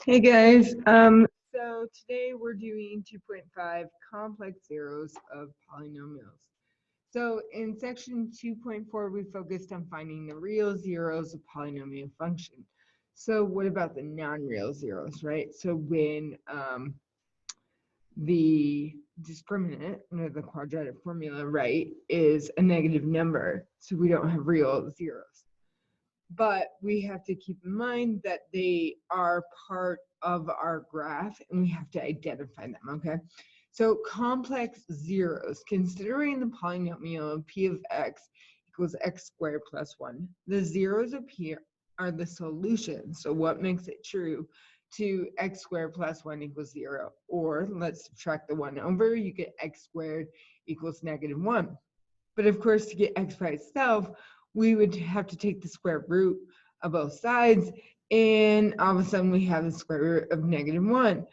Hey guys, so today we're doing 2.5 complex zeros of polynomials. So in section 2.4, we focused on finding the real zeros of polynomial function. So what about the non-real zeros, right? So when the discriminant, or the quadratic formula, right, is a negative number, so we don't have real zeros. But we have to keep in mind that they are part of our graph and we have to identify them, okay? So complex zeros, considering the polynomial of p of x equals x squared plus 1, the zeros up here are the solution. So what makes it true to x squared plus 1 equals 0? Or let's subtract the 1 over, you get x squared equals negative 1. But of course, to get x by itself, we would have to take the square root of both sides, and all of a sudden we have the square root of negative 1.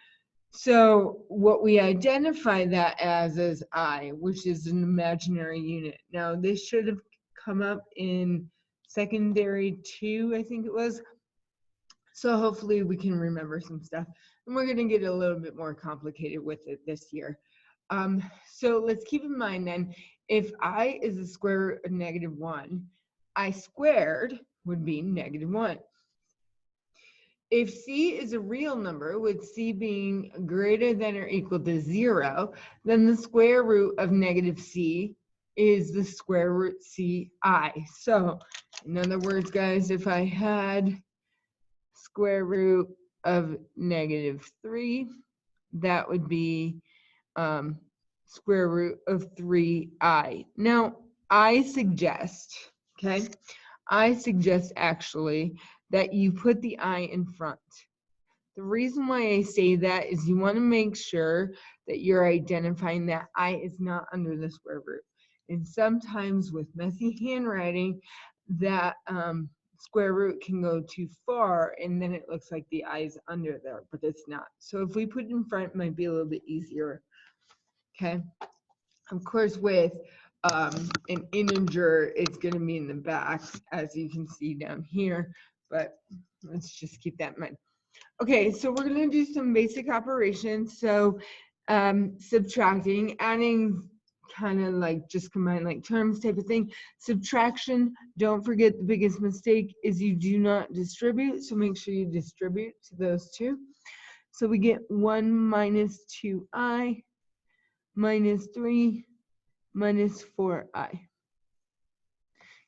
So what we identify that as is I, which is an imaginary unit. Now, this should have come up in secondary 2, I think it was. So hopefully we can remember some stuff. And we're going to get a little bit more complicated with it this year. So let's keep in mind then, if I is the square root of negative 1, I squared would be negative 1. If c is a real number, with c being greater than or equal to 0, then the square root of negative c is the square root ci. So in other words, guys, if I had square root of negative 3, that would be square root of 3i. Now, I suggest actually that you put the I in front. The reason why I say that is you want to make sure that you're identifying that I is not under the square root. And sometimes with messy handwriting, that square root can go too far, and then it looks like the I is under there, but it's not. So if we put it in front, it might be a little bit easier. Okay. Of course, with an integer, it's going to be in the back, as you can see down here, but let's just keep that in mind. Okay, so we're going to do some basic operations. So subtracting, adding, kind of like just combine like terms type of thing. Subtraction, don't forget the biggest mistake is you do not distribute, so make sure you distribute to those two. So we get 1 minus 2i minus 3 minus 4i.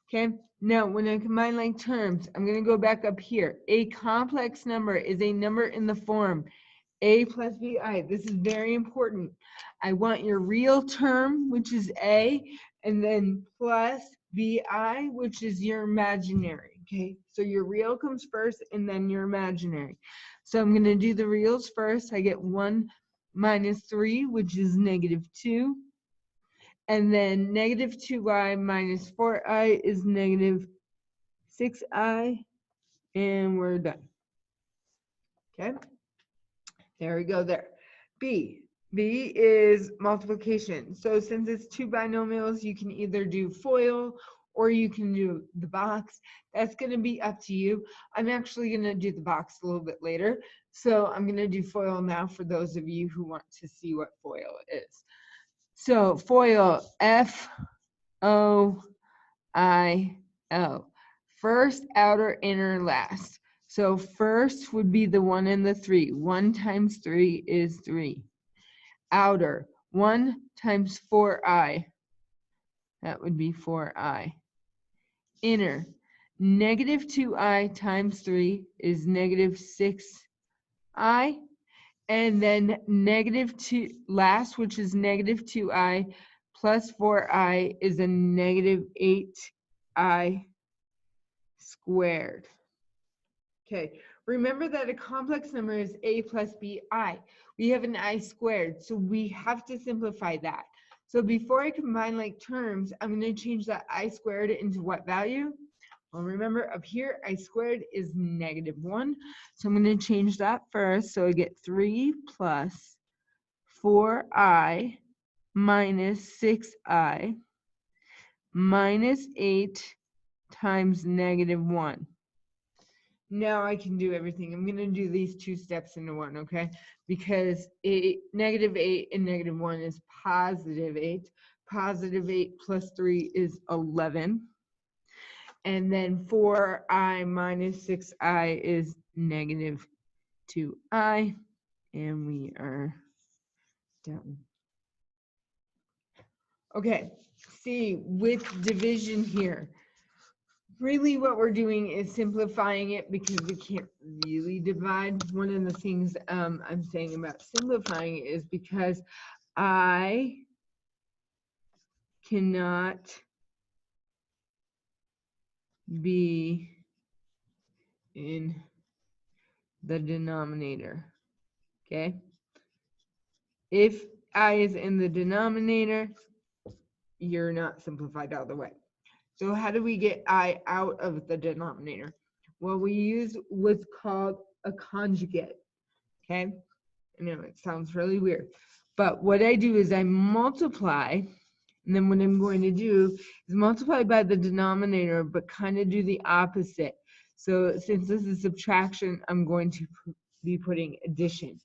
Okay, now when I combine like terms, I'm going to go back up here. A complex number is a number in the form a plus bi. This is very important. I want your real term, which is a, and then plus bi, which is your imaginary. Okay, so your real comes first and then your imaginary. So I'm going to do the reals first. I get 1 minus 3, which is negative 2. And then negative 2i minus 4i is negative 6i, and we're done. Okay, there we go there. B is multiplication. So since it's two binomials, you can either do FOIL or you can do the box. That's going to be up to you. I'm actually going to do the box a little bit later. So I'm going to do FOIL now for those of you who want to see what FOIL is. So FOIL, F-O-I-L. First, outer, inner, last. So first would be the 1 and the 3. 1 times 3 is 3. Outer, 1 times 4i. That would be 4i. Inner, negative 2i times 3 is negative 6i. And then negative 2, last, which is negative 2i plus 4i is a negative 8i squared. Okay, remember that a complex number is a plus bi. We have an I squared, so we have to simplify that. So before I combine like terms, I'm going to change that I squared into what value? Well, remember up here, I squared is negative 1. So I'm going to change that first. So I get 3 plus 4i minus 6i minus 8 times negative 1. now I can do everything. I'm going to do these two steps into one, okay? Because negative 8 and negative 1 is positive 8. Positive 8 plus 3 is 11. And then 4i minus 6i is negative 2i. And we are done. Okay, see, with division here, really what we're doing is simplifying it because we can't really divide. One of the things I'm saying about simplifying it is because I cannot be in the denominator, okay? If I is in the denominator, you're not simplified all the way. So how do we get I out of the denominator? Well, we use what's called a conjugate, okay? I know it sounds really weird, but what I do is I multiply, and then what I'm going to do is multiply by the denominator, but kind of do the opposite. So since this is subtraction, I'm going to be putting addition.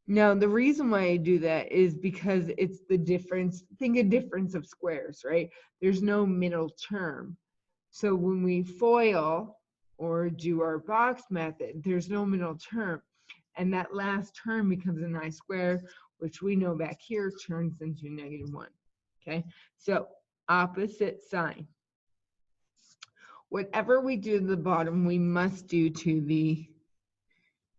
Now, the reason why I do that is because it's the difference. Think a difference of squares, right? There's no middle term. So when we FOIL or do our box method, there's no middle term. And that last term becomes an I squared, which we know back here turns into negative 1. Okay, so opposite sign. Whatever we do to the bottom, we must do to the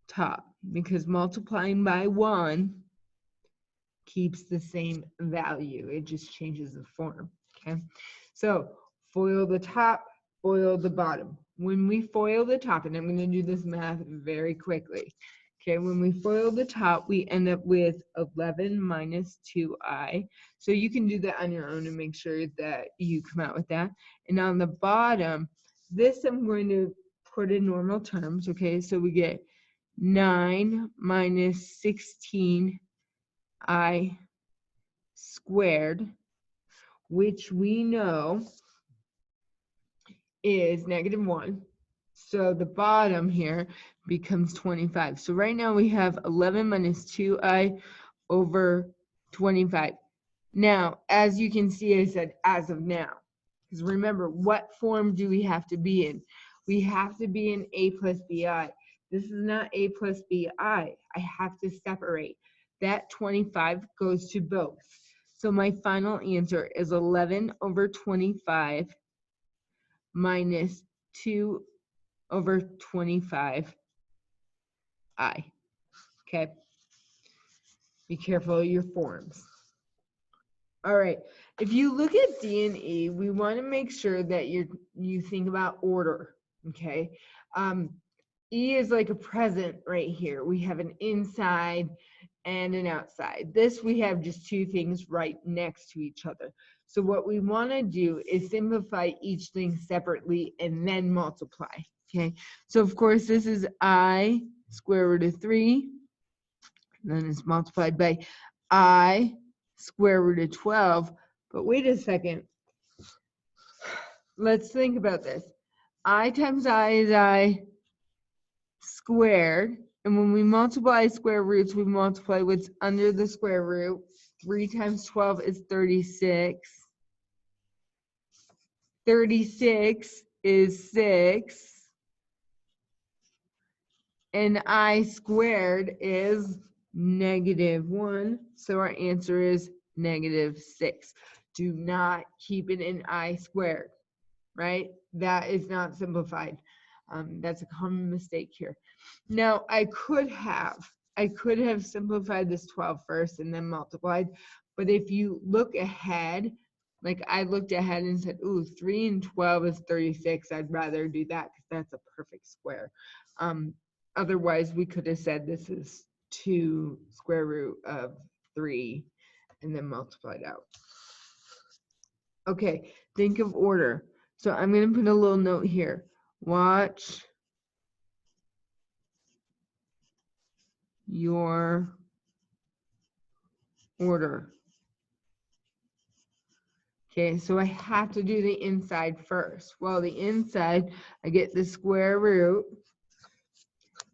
top, because multiplying by 1 keeps the same value. It just changes the form. Okay, so FOIL the top, FOIL the bottom. When we FOIL the top, and I'm going to do this math very quickly. Okay, when we FOIL the top, we end up with 11 minus 2i. So you can do that on your own and make sure that you come out with that. And on the bottom, this I'm going to put in normal terms. Okay, so we get 9 minus 16i squared, which we know is negative 1. So the bottom here becomes 25. So right now we have 11 minus 2i over 25. Now, as you can see, I said as of now. Because remember, what form do we have to be in? We have to be in a plus bi. This is not a plus bi. I have to separate. That 25 goes to both. So my final answer is 11 over 25 minus 2 over 25i. Okay? Be careful of your forms. All right. If you look at D and E, we want to make sure that you think about order. Okay? E is like a present right here. We have an inside and an outside. This we have just two things right next to each other. So what we want to do is simplify each thing separately and then multiply. Okay, so of course this is I square root of 3, and then it's multiplied by I square root of 12. But wait a second. Let's think about this. I times I is I squared. And when we multiply square roots, we multiply what's under the square root. 3 times 12 is 36. 36 is 6. And I squared is negative 1. So our answer is negative 6. Do not keep it in I squared, right? That is not simplified. That's a common mistake here. Now, I could have simplified this 12 first and then multiplied, but if you look ahead, like I looked ahead and said, ooh, 3 and 12 is 36, I'd rather do that because that's a perfect square. Otherwise, we could have said this is 2 square root of 3 and then multiplied out. Okay, think of order. So I'm going to put a little note here. Watch your order. Okay, so I have to do the inside first. Well, the inside, I get the square root.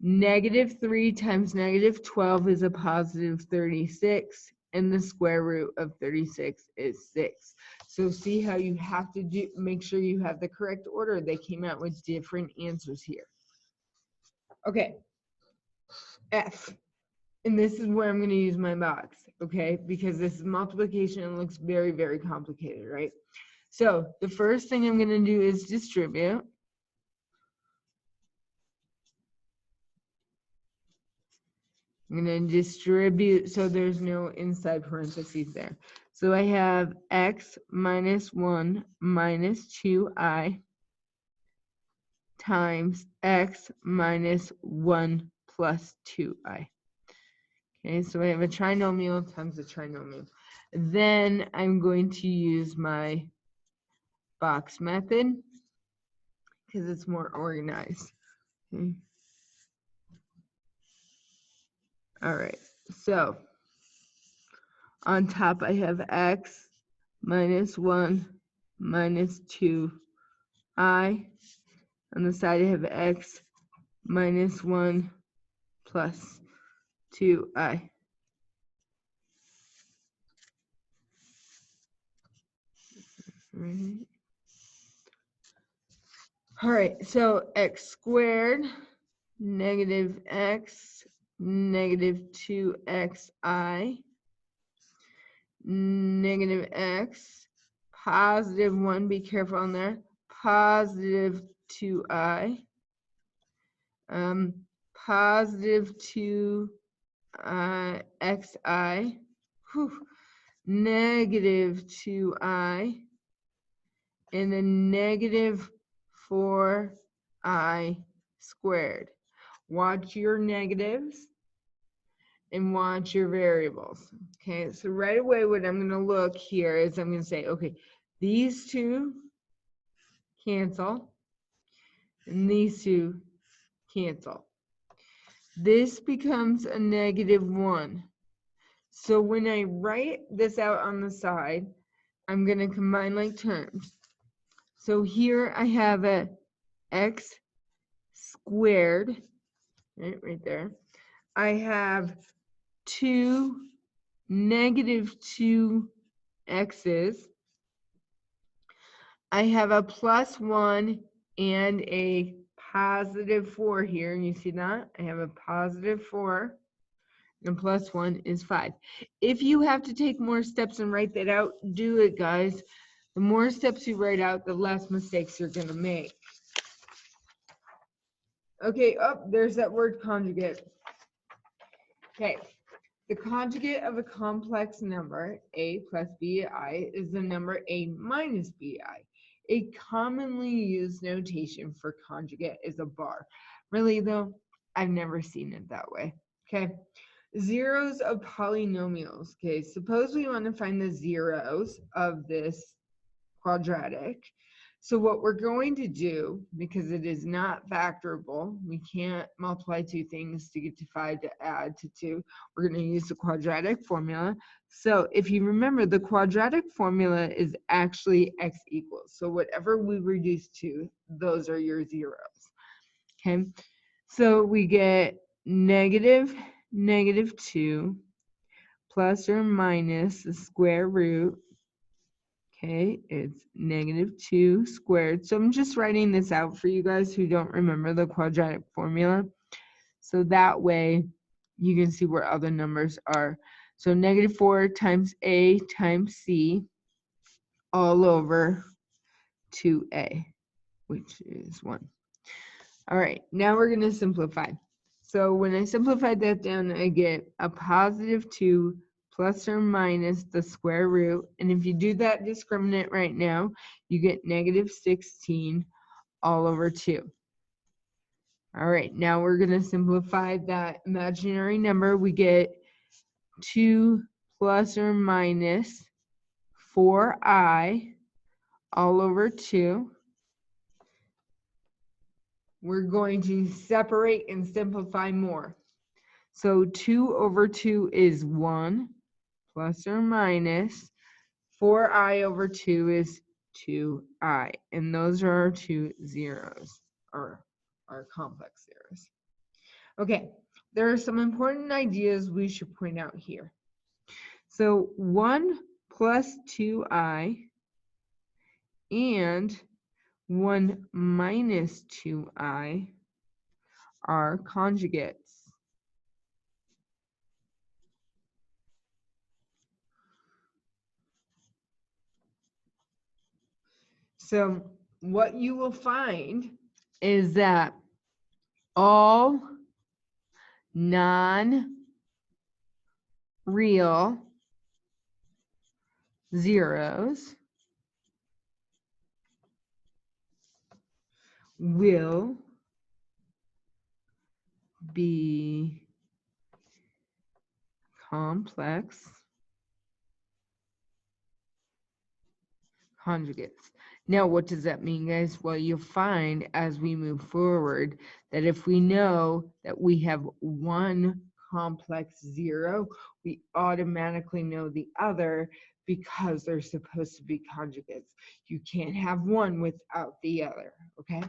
-3 times -12 is a positive 36, and the square root of 36 is 6. So see how you have to make sure you have the correct order. They came out with different answers here. Okay, F. And this is where I'm going to use my box, okay? Because this is multiplication and looks very, very complicated, right? So the first thing I'm going to do is distribute. I'm going to distribute so there's no inside parentheses there. So I have x minus 1 minus 2i times x minus 1 plus 2i. Okay, so I have a trinomial times a trinomial. Then I'm going to use my box method because it's more organized. Okay. All right, so on top I have x minus 1 minus 2i. On the side I have x minus 1 plus 2i. Right. All right, so x squared negative x negative 2xi negative x positive 1, be careful on there, positive 2i positive 2 xi negative 2i and then negative 4i squared. Watch your negatives and watch your variables. Okay, so right away what I'm going to look here is I'm going to say, okay, these two cancel and these two cancel. This becomes a -1. So when I write this out on the side, I'm going to combine like terms. So here I have a x squared, right there. I have two negative 2 x's. I have a +1 and a +4 here. And you see that? I have a +4 and +1 is 5. If you have to take more steps and write that out, do it, guys. The more steps you write out, the less mistakes you're going to make. Okay, there's that word conjugate. Okay, the conjugate of a complex number, a plus bi, is the number a minus bi. A commonly used notation for conjugate is a bar. Really, though, I've never seen it that way. Okay, zeros of polynomials. Okay, suppose we want to find the zeros of this quadratic. So what we're going to do, because it is not factorable, we can't multiply two things to get to 5 to add to 2. We're going to use the quadratic formula. So if you remember, the quadratic formula is actually x equals. So whatever we reduce to, those are your zeros. Okay, so we get -2 plus or minus the square root. Okay, it's -2 squared. So I'm just writing this out for you guys who don't remember the quadratic formula. So that way you can see where other numbers are. So -4 times a times c all over 2a, which is 1. All right, now we're going to simplify. So when I simplify that down, I get a +2 plus or minus the square root. And if you do that discriminant right now, you get -16 all over 2. All right, now we're going to simplify that imaginary number. We get 2 plus or minus 4i all over 2. We're going to separate and simplify more. So 2 over 2 is 1 plus or minus 4i over 2 is 2i, and those are our two zeros, or our complex zeros. Okay, there are some important ideas we should point out here. So 1 plus 2i and 1 minus 2i are conjugates. So what you will find is that all non-real zeros will be complex conjugates. Now, what does that mean, guys? Well, you'll find as we move forward that if we know that we have one complex zero, we automatically know the other because they're supposed to be conjugates. You can't have one without the other, okay?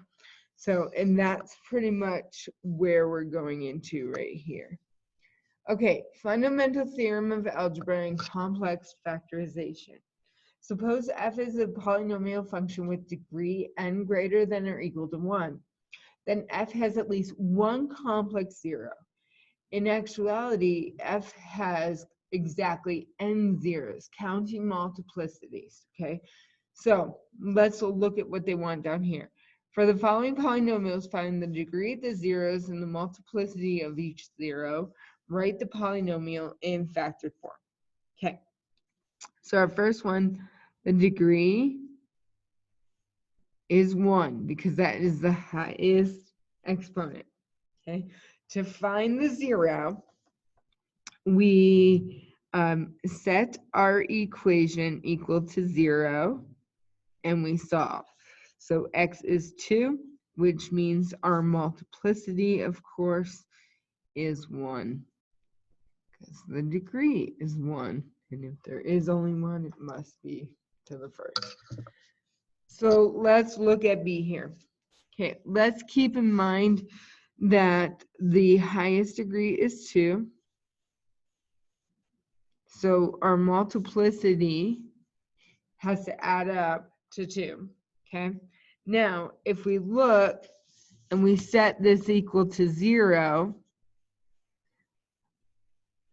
So, and that's pretty much where we're going into right here. Okay, fundamental theorem of algebra and complex factorization. Suppose f is a polynomial function with degree n greater than or equal to 1. Then f has at least one complex zero. In actuality, f has exactly n zeros, counting multiplicities, okay? So let's look at what they want down here. For the following polynomials, find the degree of the zeros and the multiplicity of each zero. Write the polynomial in factored form. Okay, so our first one, the degree is 1 because that is the highest exponent. Okay, to find the zero, we set our equation equal to 0 and we solve. So x is 2, which means our multiplicity, of course, is 1 because the degree is 1. And if there is only 1, it must be to the first. So let's look at B here. Okay, let's keep in mind that the highest degree is 2. So our multiplicity has to add up to 2. Okay, now if we look and we set this equal to 0,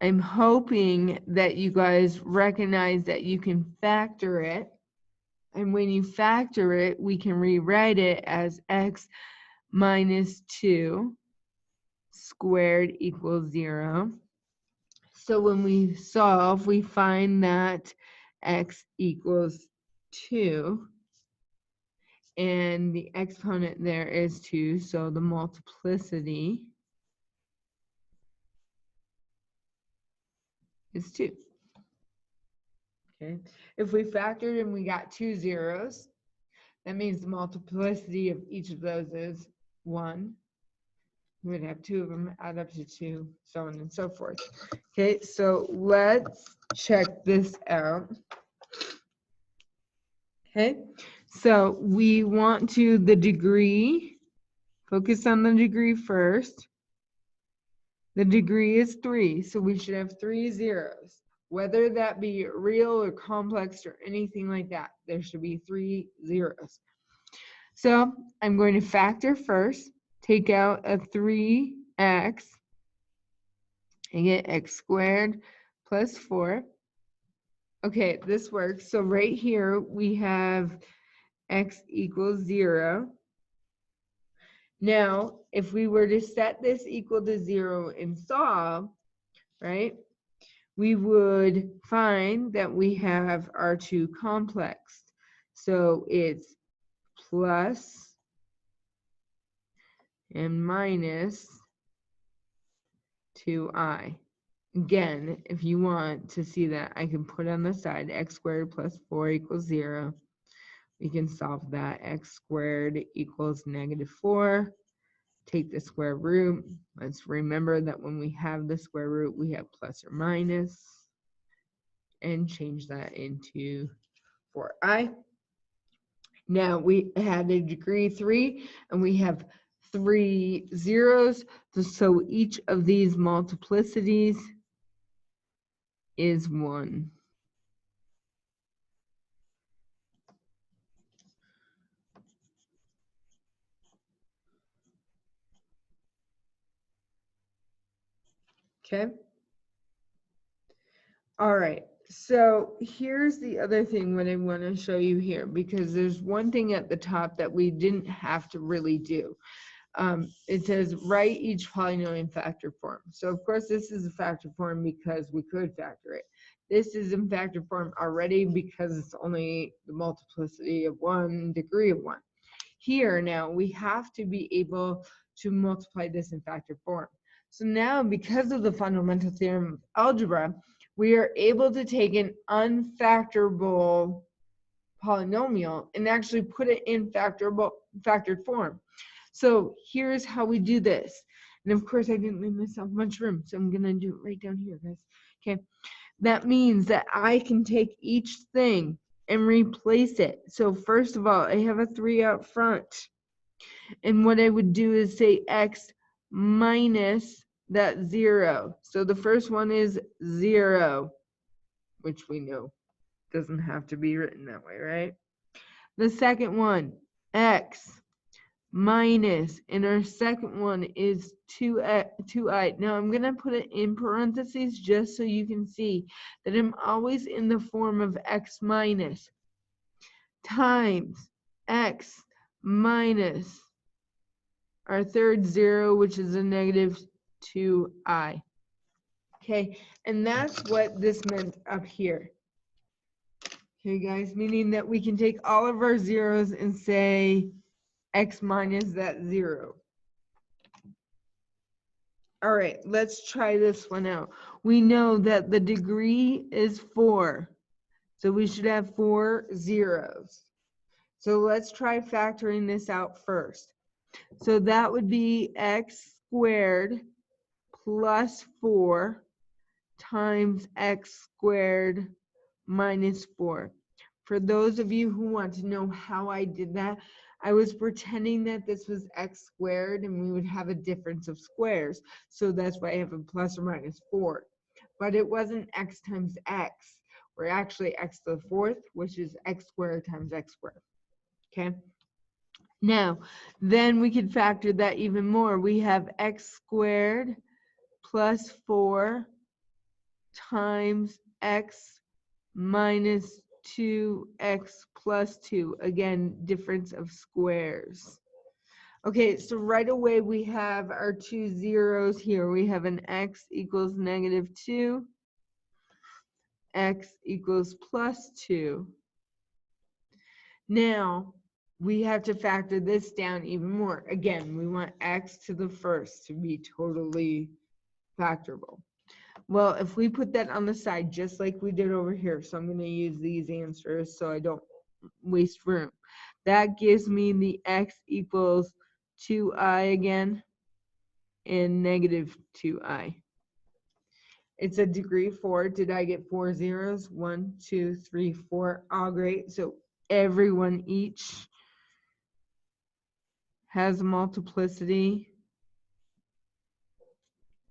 I'm hoping that you guys recognize that you can factor it. And when you factor it, we can rewrite it as x minus 2 squared equals 0. So when we solve, we find that x equals 2. And the exponent there is 2, so the multiplicity is 2. Okay, if we factored and we got 2 zeros, that means the multiplicity of each of those is 1. We would have 2 of them add up to 2, so on and so forth. Okay, so let's check this out. Okay, so we want to the degree, focus on the degree first. The degree is 3, so we should have 3 zeros. Whether that be real or complex or anything like that, there should be 3 zeros. So I'm going to factor first, take out a 3x, and get x squared plus 4. Okay, this works. So right here we have x equals 0. Now, if we were to set this equal to 0 and solve, right, we would find that we have our two complex. So it's plus and minus 2i. Again, if you want to see that, I can put on the side x squared plus 4 equals 0. We can solve that. X squared equals -4. Take the square root. Let's remember that when we have the square root, we have plus or minus. And change that into 4i. Now we had a degree 3, and we have 3 zeros. So each of these multiplicities is 1. Okay. All right. So here's the other thing what I want to show you here, because there's one thing at the top that we didn't have to really do. It says write each polynomial factor form. So of course this is a factor form because we could factor it. This is in factor form already because it's only the multiplicity of 1, degree of 1. Here now we have to be able to multiply this in factor form. So now because of the fundamental theorem of algebra, we are able to take an unfactorable polynomial and actually put it in factored form. So here's how we do this. And of course I didn't leave myself much room, so I'm gonna do it right down here, guys. Okay, that means that I can take each thing and replace it. So first of all, I have a 3 out front. And what I would do is say x minus that 0. So the first one is 0, which we know doesn't have to be written that way, right? The second one, x minus, and our second one is 2i. Now I'm going to put it in parentheses just so you can see that I'm always in the form of x minus times x minus our third 0, which is a negative 2i. Okay, and that's what this meant up here. Okay, guys, meaning that we can take all of our zeros and say x minus that 0. All right, let's try this one out. We know that the degree is 4, so we should have 4 zeros. So let's try factoring this out first. So that would be x squared plus 4 times x squared minus 4. For those of you who want to know how I did that, I was pretending that this was x squared and we would have a difference of squares. So that's why I have a plus or minus 4. But it wasn't x times x. We're actually x to the 4th, which is x squared times x squared. Okay? Now, then we could factor that even more. We have x squared plus 4 times x minus 2x plus 2. Again, difference of squares. Okay, so right away we have our 2 zeros here. We have an x equals negative 2, x equals plus 2. Now, we have to factor this down even more. Again, we want x to the first to be totally factorable. Well, if we put that on the side, just like we did over here, so I'm going to use these answers so I don't waste room. That gives me the x equals 2i again and negative 2i. It's a degree 4. Did I get 4 zeros? 1, 2, 3, 4. All great. So everyone each has a multiplicity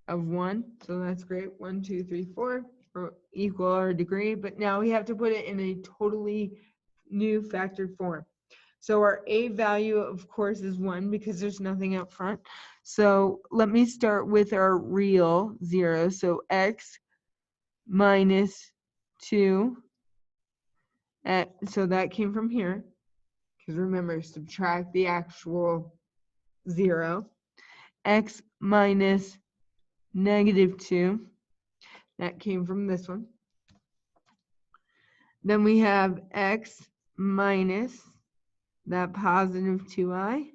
of 1. So that's great. 1, 2, 3, 4 or equal our degree. But now we have to put it in a totally new factored form. So our a value, of course, is 1 because there's nothing up front. So let me start with our real 0. So x minus 2. So that came from here. Because remember, subtract the actual 0. X minus negative 2. That came from this one. Then we have x minus that positive 2i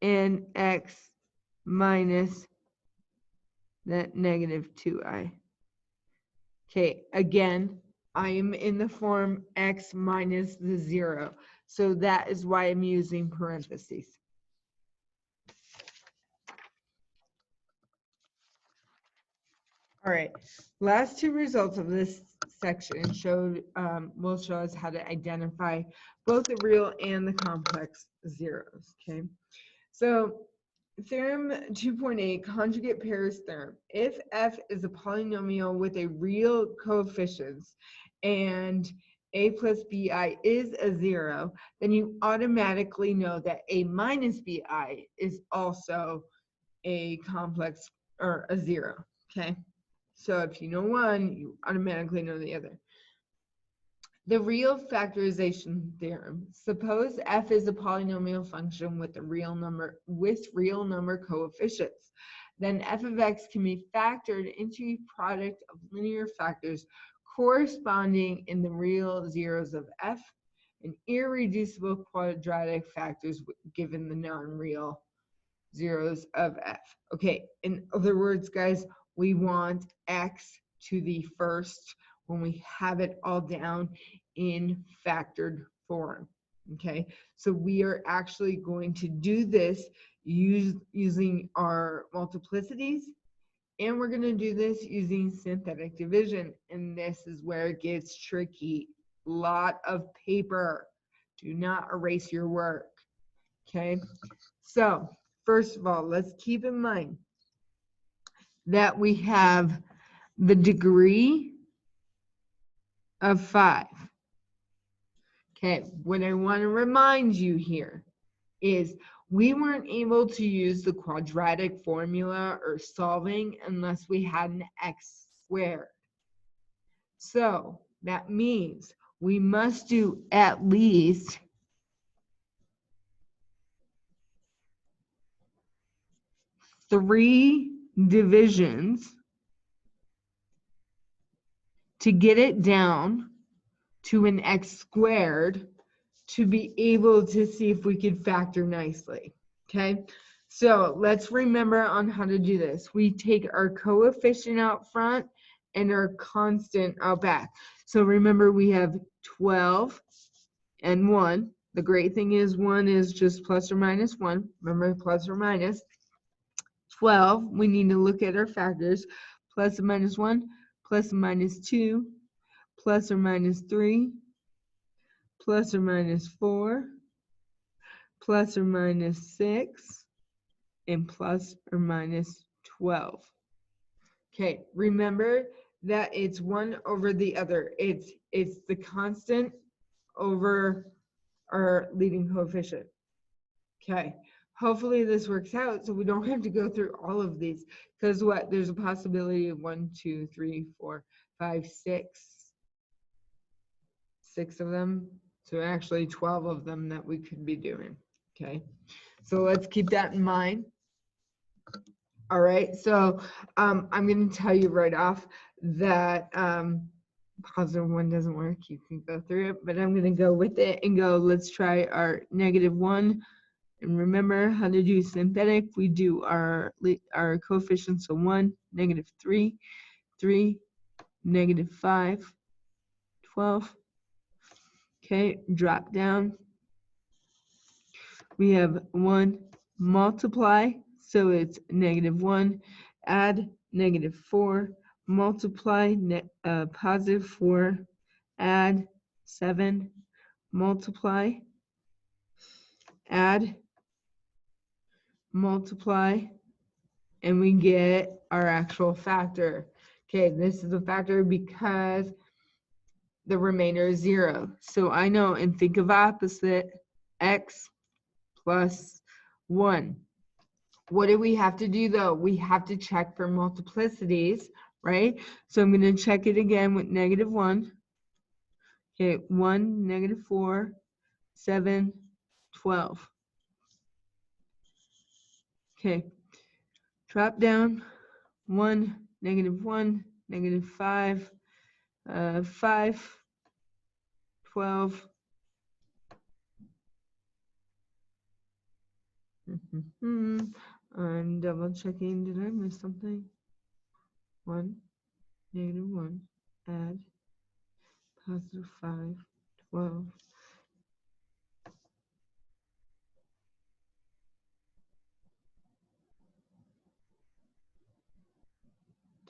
and x minus that negative 2i. Okay, again, I am in the form x minus the 0. So that is why I'm using parentheses. All right, last two results of this section will show us how to identify both the real and the complex zeros. Okay, so theorem 2.8, conjugate pairs theorem. If f is a polynomial with a real coefficients and a plus bi is a 0, then you automatically know that a minus bi is also a complex or a 0. Okay, so if you know one, you automatically know the other. The real factorization theorem. Suppose f is a polynomial function with real number coefficients. Then f of x can be factored into a product of linear factors corresponding in the real zeros of f and irreducible quadratic factors given the non-real zeros of f. Okay, in other words, guys, we want x to the first when we have it all down in factored form. Okay, so we are actually going to do this using our multiplicities, and we're going to do this using synthetic division, and this is where it gets tricky. Lot of paper. Do not erase your work. Okay, so first of all, let's keep in mind that we have the degree of 5. Okay, what I want to remind you here is we weren't able to use the quadratic formula or solving unless we had an x squared. So that means we must do at least 3 divisions to get it down to an x squared to be able to see if we could factor nicely. Okay, so let's remember on how to do this. We take our coefficient out front and our constant out back. So remember, we have 12 and 1. The great thing is 1 is just plus or minus 1. Remember, plus or minus. 12, we need to look at our factors. Plus or minus 1, plus or minus 2, plus or minus 3, plus or minus 4, plus or minus 6, and plus or minus 12. Okay, remember that it's one over the other. It's the constant over our leading coefficient. Okay, hopefully this works out so we don't have to go through all of these, because what, there's a possibility of 1, 2, 3, 4, 5, 6 of them. So actually 12 of them that we could be doing. Okay, so let's keep that in mind. All right, so I'm going to tell you right off that positive 1 doesn't work. You can go through it, but I'm going to go with it and go, let's try our -1. And remember how to do synthetic. We do our coefficients of 1, -3, 3, -5, 12. Okay, drop down. We have 1 multiply, so it's -1, add -4, multiply +4, add 7, multiply, add, multiply, and we get our actual factor. Okay, this is a factor because the remainder is 0. So I know, and think of opposite, x plus 1. What do we have to do though? We have to check for multiplicities, right? So I'm going to check it again with -1. Okay, 1, -4, 7, 12. Okay, drop down, 1, -1, -5, 5, 12. I'm double checking. Did I miss something? 1, -1, add, +5, 12.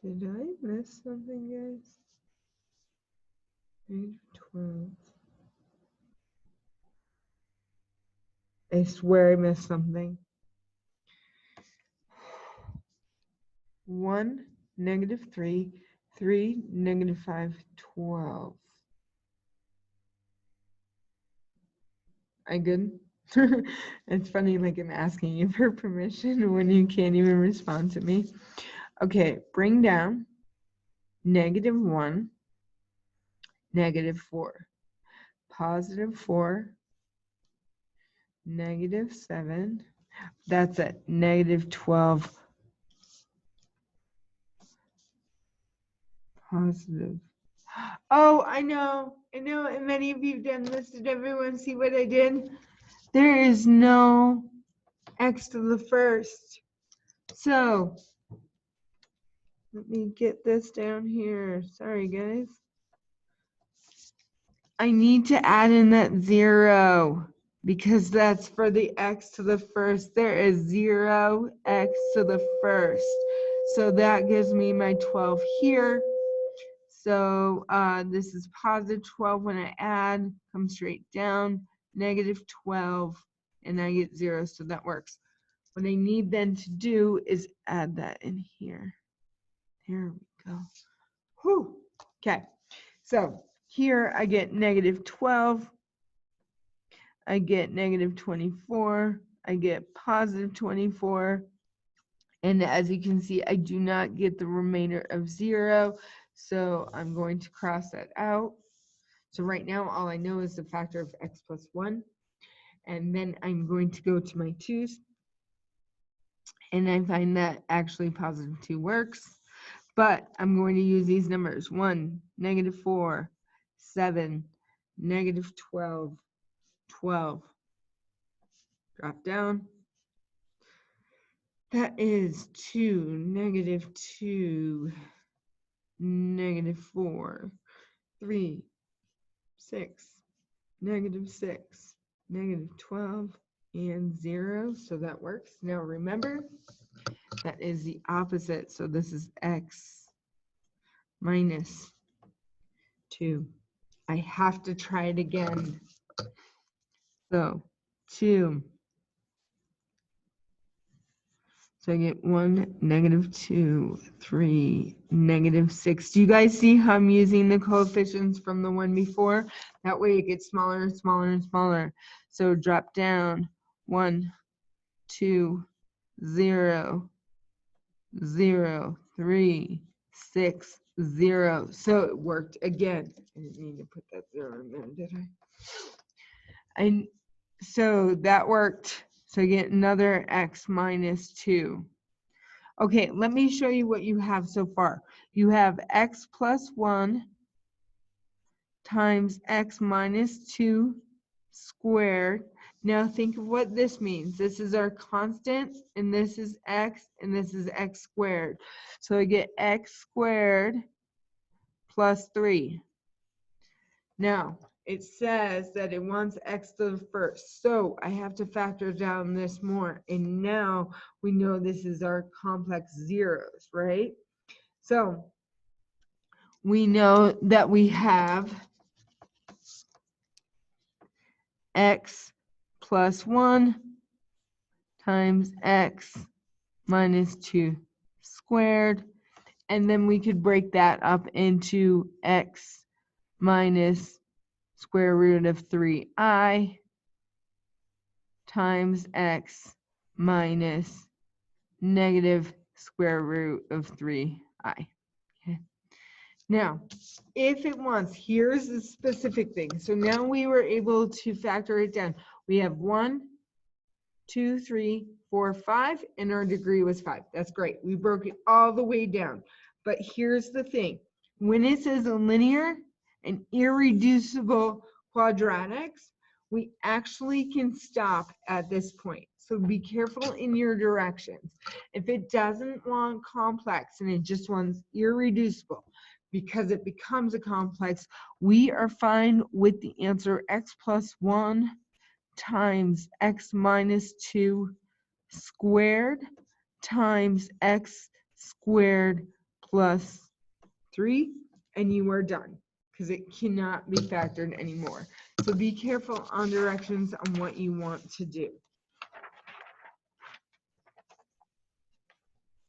Did I miss something, guys? -12. I swear I missed something. 1, -3, 3, -5, 12. I good? It's funny, like I'm asking you for permission when you can't even respond to me. Okay, bring down -1, -4, +4, -7. That's it, -12, positive. Oh, I know, and many of you have done this. Did everyone see what I did? There is no x to the first. So, let me get this down here. Sorry, guys. I need to add in that 0 because that's for the x to the first. There is 0 x to the first. So that gives me my 12 here. So this is +12 when I add, come straight down, -12, and I get 0, so that works. What I need then to do is add that in here. There we go. Whew. Okay, so here I get -12, I get -24, I get +24, and as you can see, I do not get the remainder of 0, so I'm going to cross that out. So right now, all I know is the factor of x plus 1, and then I'm going to go to my 2's, and I find that actually +2 works. But I'm going to use these numbers: 1, -4, 7, -12, 12. Drop down. That is 2, -2, -4, 3, 6, -6, -12, and 0. So that works. Now remember, that is the opposite. So this is x minus 2. I have to try it again. So 2. So I get 1, -2, 3, -6. Do you guys see how I'm using the coefficients from the one before? That way it gets smaller and smaller and smaller. So drop down 1, 2, 0, 0, 3, 6, 0. So it worked again. I didn't mean to put that 0 in there, did I? And so that worked. So I get another x minus 2. Okay, let me show you what you have so far. You have x plus 1 times x minus 2 squared. Now think of what this means. This is our constant, and this is x, and this is x squared. So I get x squared plus 3. Now, it says that it wants x to the first, so I have to factor down this more. And now we know this is our complex zeros, right? So we know that we have x plus 1 times x minus 2 squared. And then we could break that up into x minus square root of 3i times x minus negative square root of 3i. Okay. Now, if it wants, here's the specific thing. So now we were able to factor it down. We have 1, 2, 3, 4, 5, and our degree was 5. That's great. We broke it all the way down. But here's the thing. When it says a linear and irreducible quadratics, we actually can stop at this point. So be careful in your directions. If it doesn't want complex and it just wants irreducible, because it becomes a complex, we are fine with the answer x plus 1 times x minus 2 squared times x squared plus 3, and you are done. because it cannot be factored anymore. So be careful on directions on what you want to do.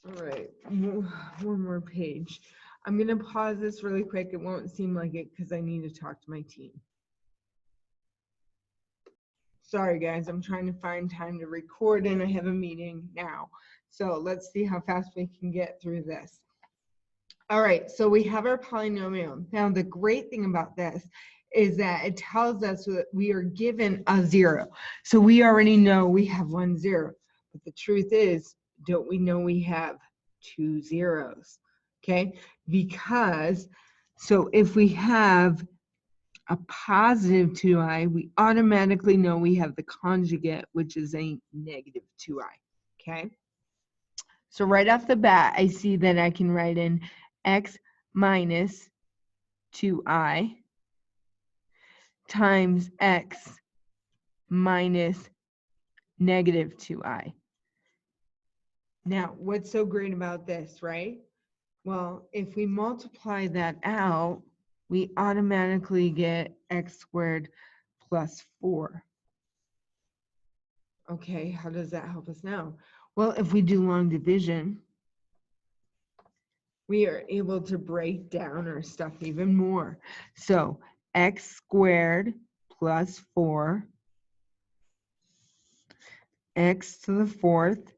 All right, one more page. I'm going to pause this really quick. It won't seem like it because I need to talk to my team. Sorry, guys, I'm trying to find time to record and I have a meeting now. So let's see how fast we can get through this. All right, so we have our polynomial. Now, the great thing about this is that it tells us that we are given a 0. So we already know we have 1 0. But the truth is, don't we know we have 2 zeros? Okay, because so if we have a positive 2i, we automatically know we have the conjugate, which is a negative 2i. Okay, so right off the bat, I see that I can write in x minus 2i times x minus negative 2i. Now, what's so great about this, right? Well, if we multiply that out, we automatically get x squared plus 4. Okay, how does that help us now? Well, if we do long division, we are able to break down our stuff even more. So x squared plus 4, x to the 4th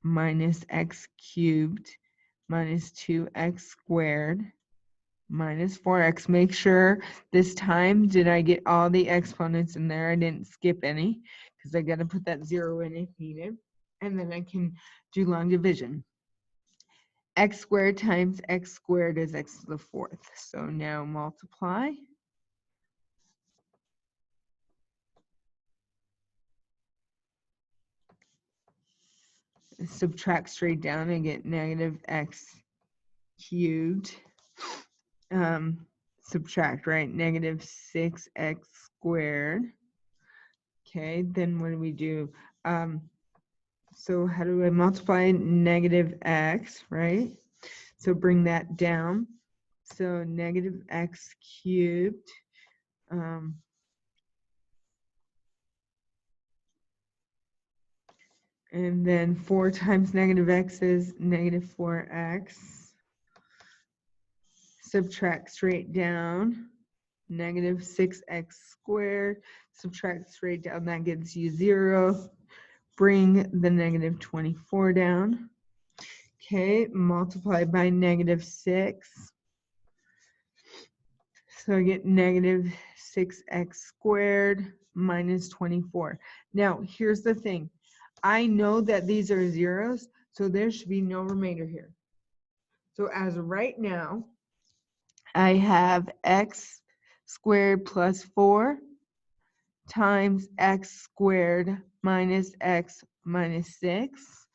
minus x cubed minus 2x squared minus 4x. Make sure this time, did I get all the exponents in there? I didn't skip any because I got to put that 0 in if needed. And then I can do long division. X squared times x squared is x to the 4th. So now multiply. Subtract straight down and get negative x cubed. Subtract, right? Negative 6x squared. Okay, then what do we do? So how do I multiply negative x, right? So bring that down. So negative x cubed. And then 4 times negative x is negative 4x. Subtract straight down. Negative 6x squared. Subtract straight down. That gives you 0. Bring the negative 24 down. Okay, multiply by negative 6. So I get negative 6x squared minus 24. Now, here's the thing. I know that these are zeros, so there should be no remainder here. So as of right now, I have x squared plus 4 times x squared minus x minus 6.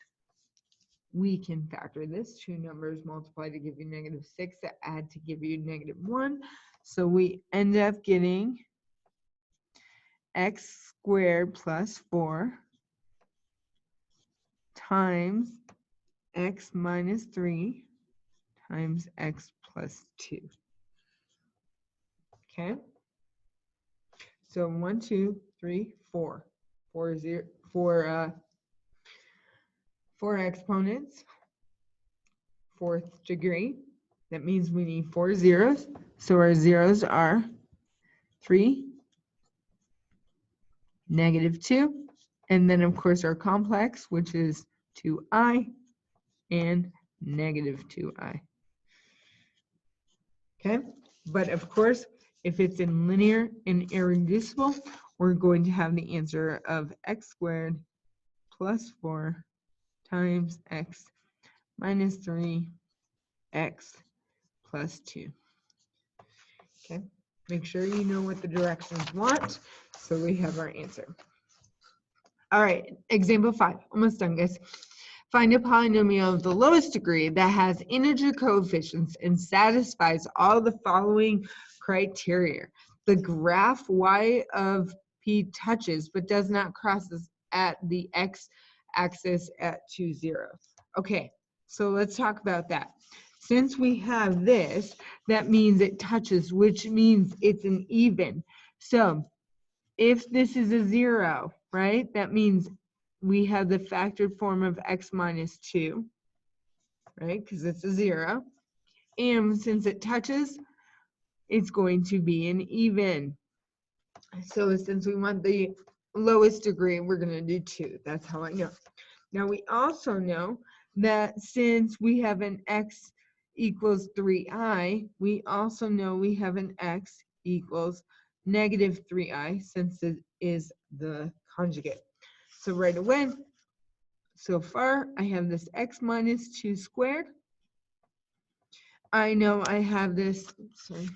We can factor this. 2 numbers multiply to give you negative 6 that add to give you negative 1. So we end up getting x squared plus 4 times x minus 3 times x plus 2. Okay? So 1, 2, 3, 4. 4 exponents, 4th degree. That means we need 4 zeros. So our zeros are 3, negative 2, and then of course our complex, which is 2i and negative 2i. Okay, but of course, if it's in linear and irreducible, we're going to have the answer of x squared plus 4 times x minus 3 x plus 2. Okay, make sure you know what the directions want, so we have our answer. All right, example 5, almost done, guys. Find a polynomial of the lowest degree that has integer coefficients and satisfies all the following criteria. The graph y of p touches but does not cross at the x-axis at 2 0. Okay, so let's talk about that. since we have this, that means it touches, which means it's an even. So if this is a 0, right, that means we have the factored form of x minus 2, right, because it's a 0. And since it touches, it's going to be an even. So since we want the lowest degree, we're going to do 2. That's how I know. Now we also know that since we have an x equals 3i, we also know we have an x equals negative 3i, since it is the conjugate. So right away, so far, I have this x minus 2 squared. I know I have this, sorry,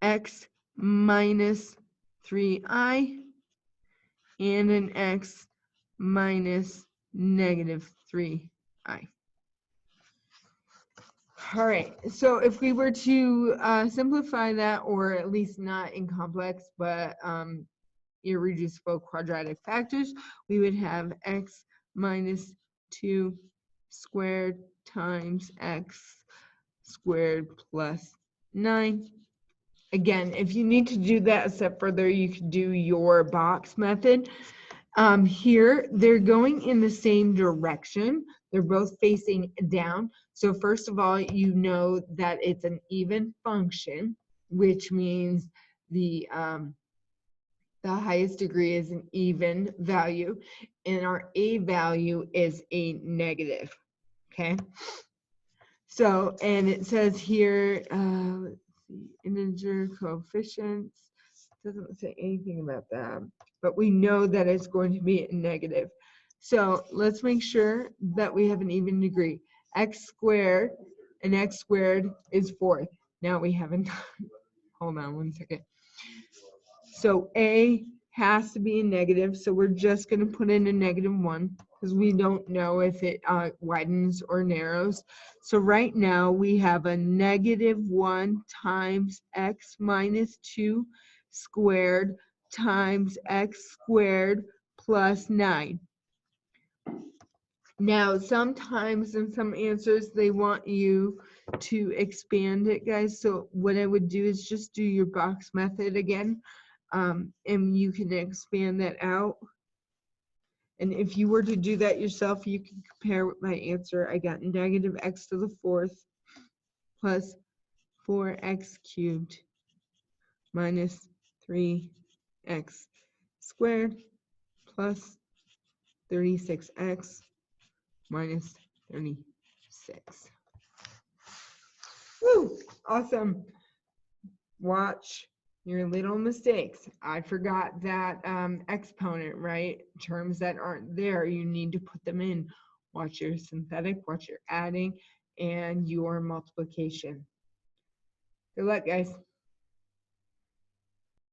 x minus 3i and an x minus negative 3i. All right, so if we were to simplify that, or at least not in complex, but irreducible quadratic factors, we would have x minus 2 squared times x squared plus 9. Again, if you need to do that a step further, you could do your box method. Here, they're going in the same direction. They're both facing down. So first of all, you know that it's an even function, which means the highest degree is an even value, and our a value is a negative, okay? So, and it says here, let's see, integer coefficients, doesn't say anything about that, but we know that it's going to be a negative. So let's make sure that we have an even degree. X squared and x squared is 4. Now we haven't, hold on one second. So a has to be a negative, so we're just going to put in a -1 because we don't know if it widens or narrows. So right now we have a -1 times x minus 2 squared times x squared plus 9. Now, sometimes in some answers, they want you to expand it, guys. So what I would do is just do your box method again, and you can expand that out. And if you were to do that yourself, you can compare with my answer. I got negative x to the 4th plus 4x cubed minus 3x squared plus 36x minus 36. Woo, awesome. Watch your little mistakes. I forgot that exponent, right? Terms that aren't there, you need to put them in. Watch your synthetic, watch your adding, and your multiplication. Good luck, guys.